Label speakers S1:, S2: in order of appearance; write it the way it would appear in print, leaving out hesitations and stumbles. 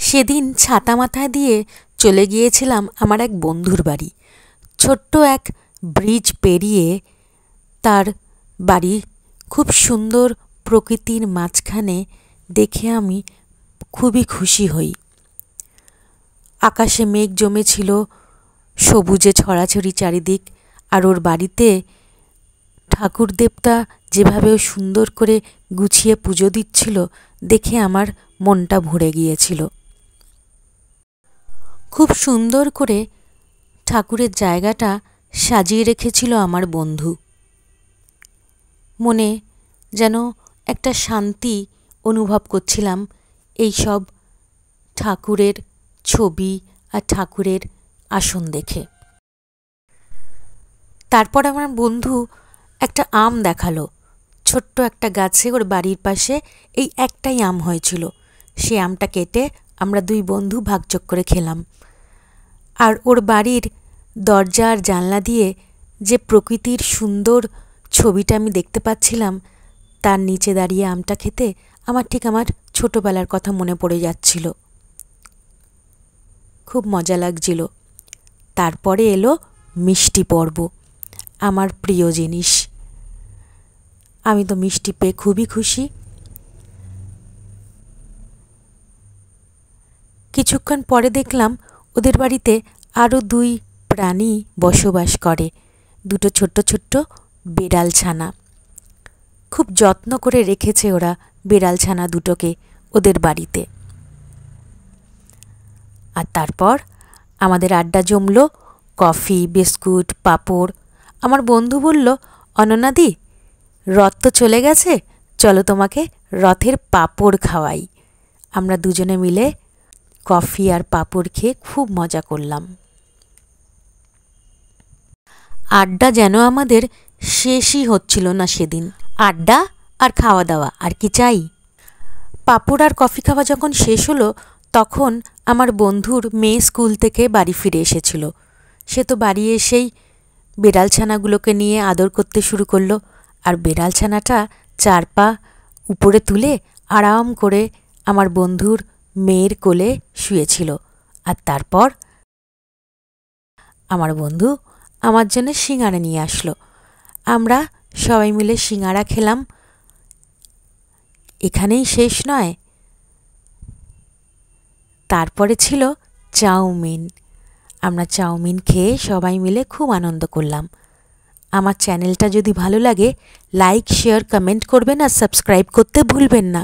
S1: সেদিন ছাতা মাথায় দিয়ে চলে গিয়েছিলাম আমার এক বন্ধুর বাড়ি। ছোট্ট এক ব্রিজ পেরিয়ে তার বাড়ি, খুব সুন্দর প্রকৃতির মাঝখানে। দেখে আমি খুবই খুশি হই। আকাশে মেঘ জমেছিল, সবুজে ছড়াছড়ি চারিদিক। আর ওর বাড়িতে ঠাকুর দেবতা যেভাবে সুন্দর করে গুছিয়ে পুজো দিচ্ছিল, দেখে আমার মনটা ভরে গিয়েছিল। খুব সুন্দর করে ঠাকুরের জায়গাটা সাজিয়ে রেখেছিল আমার বন্ধু। মনে যেন একটা শান্তি অনুভব করছিলাম এই সব ঠাকুরের ছবি আর ঠাকুরের আসন দেখে। তারপর আমার বন্ধু একটা আম দেখালো। ছোট্ট একটা গাছে ওর বাড়ির পাশে এই একটাই আম হয়েছিল। সে আমটা কেটে আমরা দুই বন্ধু ভাগযোগ করে খেলাম। আর ওর বাড়ির দরজা আর জানলা দিয়ে যে প্রকৃতির সুন্দর ছবিটা আমি দেখতে পাচ্ছিলাম, তার নিচে দাঁড়িয়ে আমটা খেতে আমার ঠিক আমার ছোটোবেলার কথা মনে পড়ে যাচ্ছিল। খুব মজা লাগছিল। তারপরে এলো মিষ্টি পর্ব, আমার প্রিয় জিনিস। আমি তো মিষ্টি পেয়ে খুবই খুশি। কিছুক্ষণ পরে দেখলাম ওদের বাড়িতে আরও দুই প্রাণী বসবাস করে, দুটো ছোট্ট ছোট্ট বেড়াল ছানা। খুব যত্ন করে রেখেছে ওরা বেড়াল ছানা দুটোকে ওদের বাড়িতে। আর তারপর আমাদের আড্ডা জমলো, কফি, বিস্কুট, পাঁপড়। আমার বন্ধু বলল, অনন্যাদি, রথ তো চলে গেছে, চলো তোমাকে রথের পাঁপড় খাওয়াই। আমরা দুজনে মিলে কফি আর পাঁপড় খেয়ে খুব মজা করলাম। আড্ডা যেন আমাদের শেষই হচ্ছিল না সেদিন। আড্ডা আর খাওয়া দাওয়া, আর কি চাই। পাঁপড় আর কফি খাওয়া যখন শেষ হলো, তখন আমার বন্ধুর মেয়ে স্কুল থেকে বাড়ি ফিরে এসেছিল। সে তো বাড়ি এসেই বেড়াল ছানাগুলোকে নিয়ে আদর করতে শুরু করলো। আর বেড়াল ছানাটা 4 পা উপরে তুলে আরাম করে আমার বন্ধুর মেয়ের কোলে শুয়েছিল। আর তারপর আমার বন্ধু আমার জন্য সিঙাড়া নিয়ে আসলো। আমরা সবাই মিলে সিঙাড়া খেলাম। এখানেই শেষ নয়, তারপরে ছিল চাউমিন। আমরা চাউমিন খেয়ে সবাই মিলে খুব আনন্দ করলাম। আমার চ্যানেলটা যদি ভালো লাগে, লাইক, শেয়ার, কমেন্ট করবেন আর সাবস্ক্রাইব করতে ভুলবেন না।